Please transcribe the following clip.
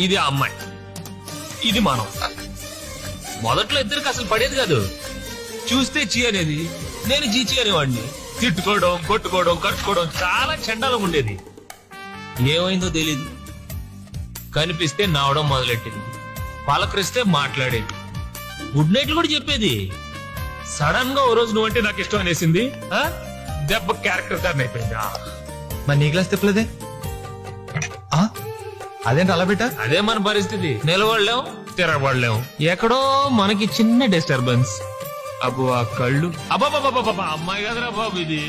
ఇది ఆ అమ్మాయి, ఇది మనం. మొదట్లో ఇద్దరికి అసలు పడేది కాదు. చూస్తే చీ అనేది, నేను చీచి అనేవాడిని. తిట్టుకోవడం, కొట్టుకోవడం, కట్టుకోవడం చాలా చండాలం ఉండేది. ఏమైందో తెలీదు, కనిపిస్తే నవ్వడం మొదలెట్టింది, పలకరిస్తే మాట్లాడేది, గుడ్ నైట్లు కూడా చెప్పేది. సడన్ గా ఓ రోజు నువ్వంటే నాకు ఇష్టం అనేసింది. దెబ్బ క్యారెక్టర్ టర్న్ అయిపోయింది. మరి నీ క్లాస్ తిప్పలేదే? అదేంటి అలా పెట్టా? అదే మన పరిస్థితి. నిలబడలేం, తిరగబడలేం. ఎక్కడో మనకి చిన్న డిస్టర్బెన్స్. అబ్బో ఆ కళ్ళు, అబ్బాబాబాబా అమ్మాయి కదరా బాబు ఇది.